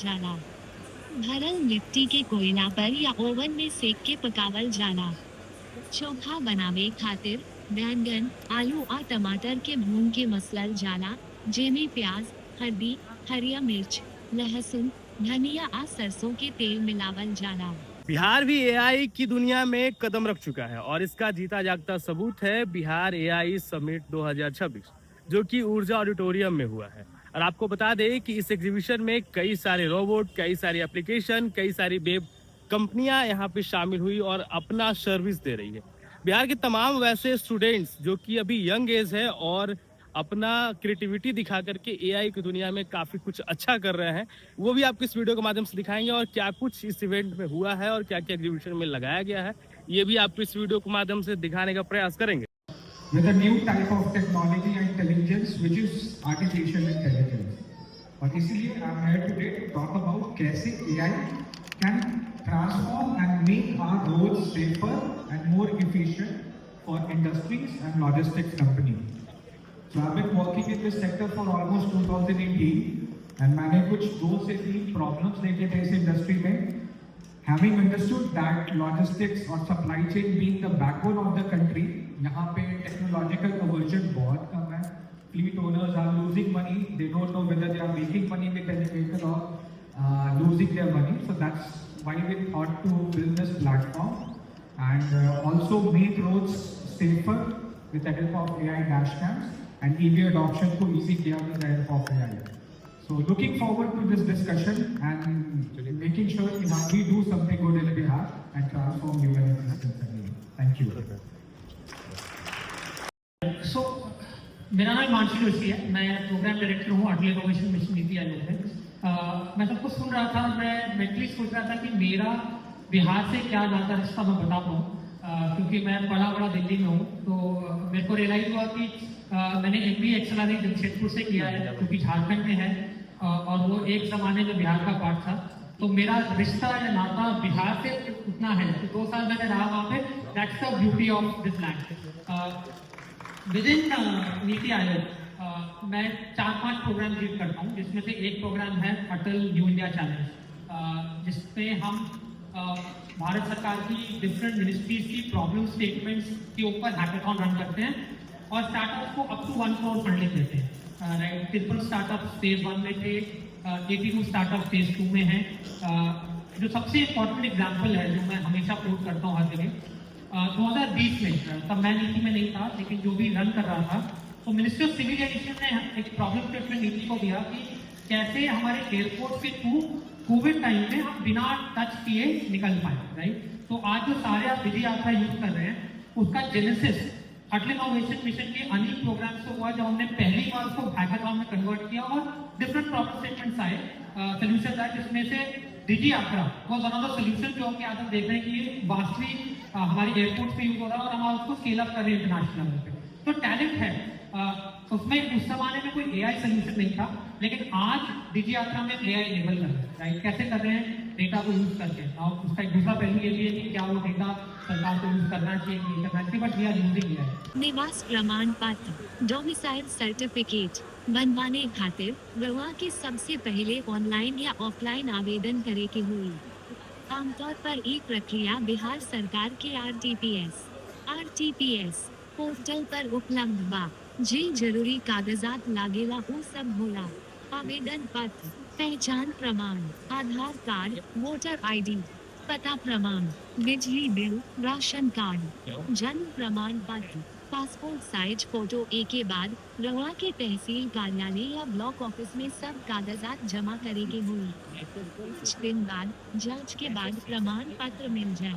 जाना। भरल मिट्टी के कोयला पर या ओवन में सेक के पकावल जाला। चोखा बनावे खातिर बैंगन, आलू और टमाटर के भून के मसलल जाला, जेमे प्याज, हल्दी, हरिया मिर्च, लहसुन, धनिया आ सरसों के तेल मिलावल जाला। बिहार भी एआई की दुनिया में कदम रख चुका है और इसका जीता जागता सबूत है बिहार एआई समिट 2026 जो कि ऊर्जा ऑडिटोरियम में हुआ है। और आपको बता दें कि इस एग्जीबिशन में कई सारे रोबोट, कई सारी एप्लीकेशन, कई सारी वेब कंपनियां यहाँ पे शामिल हुई और अपना सर्विस दे रही है। बिहार के तमाम वैसे स्टूडेंट्स जो कि अभी यंग एज है और अपना क्रिएटिविटी दिखा करके एआई की दुनिया में काफी कुछ अच्छा कर रहे हैं, वो भी आपको इस वीडियो के माध्यम से दिखाएंगे और क्या कुछ इस इवेंट में हुआ है और क्या क्या एग्जीबिशन में लगाया गया है, ये भी आपको इस वीडियो के माध्यम से दिखाने का प्रयास करेंगे। With a new type of technology and intelligence which is artificial intelligence. और इसीलिए I'm here today to talk about कैसे AI can transform and make our roads safer and more efficient for industries and logistics companies. So I've been working in this sector for almost 2018 and मैंने कुछ 2 से 3 problems देखे थे इस industry में. Having understood that logistics or supply chain being the backbone of the country, यहाँ पे technological aversion बहुत कम है. Fleet owners are losing money. They don't know whether they are making money with any vehicle or losing their money. So that's why we thought to build this platform and also make roads safer with the help of AI dashcams and EV adoption को easy किया with the help of AI. So looking forward to this discussion and making sure that we do something good in Bihar and transform human existence again. Thank you. So, मेरा नाम हिमांशु जोशी है, मैं programme director हूँ अटल innovation mission NITI Aayog में। मैं सबको सुन रहा था, मैं मेंटली सोच रहा था कि मेरा बिहार से क्या ज़्यादा रिश्ता मैं बता पाऊँ, क्योंकि मैं पला बड़ा दिल्ली में हूँ। तो मेरे को रियलाइज हुआ कि मैंने MBA एक्सेलरेट जमशेदपुर से किया है, जो कि झारखंड में है और वो एक ज़माने में बिहार का पार्ट था। तो मेरा रिश्ता या नाता बिहार से उतना है। तो 2 साल मैंने रहा वहाँ पे। That's the beauty of this land. With in NITI Aayog मैं 4-5 प्रोग्राम लीड करता हूँ, जिसमें से एक प्रोग्राम है अटल न्यू इंडिया चैलेंज, जिसमें हम भारत सरकार की डिफरेंट मिनिस्ट्रीज की प्रॉब्लम स्टेटमेंट्स के ऊपर हैकाथॉन रन करते हैं और स्टार्टअप्स को अप टू 1 करोड़ फंडिंग देते हैं। राइट, 30 स्टार्टअप फेज 1 में थे, 82 स्टार्टअप फेज 2 में हैं। जो सबसे इम्पोर्टेंट एग्जाम्पल है जो मैं हमेशा कोट करता हूँ हर जगह, 2020 में, तब मैं नीति में नहीं था, लेकिन जो भी रन कर रहा था, तो मिनिस्ट्री ऑफ सिविल एविएशन ने एक प्रॉब्लम स्टेटमेंट नीति को दिया कि कैसे हमारे एयरपोर्ट के थ्रू कोविड टाइम में हम बिना टच किए निकल पाए। राइट, तो आज जो सारे आप विधि यात्रा यूज कर रहे हैं, उसका जेनेसिस अटल इनोवेशन मिशन के अनेक प्रोग्राम से हुआ, जब हमने पहली बार उसको हैकाथॉन में कन्वर्ट किया और डिफरेंट प्रॉब्लम स्टेटमेंट्स आए, सोल्यूशन आए, जिसमें से डिजी यात्रा was one of the solution जो कि आज हम देख रहे हैं कि ये वास्तविक हमारी एयरपोर्ट पे यूज हो रहा है और हम उसको स्केल अप कर रहे हैं इंटरनेशनल लेवल पे। तो टैलेंट है उसमें। उस जमाने में कोई AI सोल्यूशन नहीं था, लेकिन आज डिजी यात्रा में AI इनेबल कर रहे हैं। राइट, कैसे कर रहे हैं? डेटा को यूज करके। और उसका एक दूसरा पहलू ये भी है कि क्या वो डेटा सरकार को यूज करना चाहिए, नहीं करना चाहिए, but we are using it. निवास प्रमाण पत्र, डोमिसाइल सर्टिफिकेट बनवाने खातिर रउआ के सबसे पहले ऑनलाइन या ऑफलाइन आवेदन करे के हुई। आमतौर पर एक प्रक्रिया बिहार सरकार के RTPS पोर्टल पर उपलब्ध बा, जे जरूरी कागजात लागेला उ सब होला। आवेदन पत्र, पहचान प्रमाण, आधार कार्ड, वोटर ID, पता प्रमाण, बिजली बिल, राशन कार्ड, जन्म प्रमाण पत्र, पासपोर्ट साइज फोटो। के बाद रउआ के तहसील कार्यालय या ब्लॉक ऑफिस में सब कागजात जमा करे के हुई। कुछ दिन बाद जांच के बाद प्रमाण पत्र मिल जाए।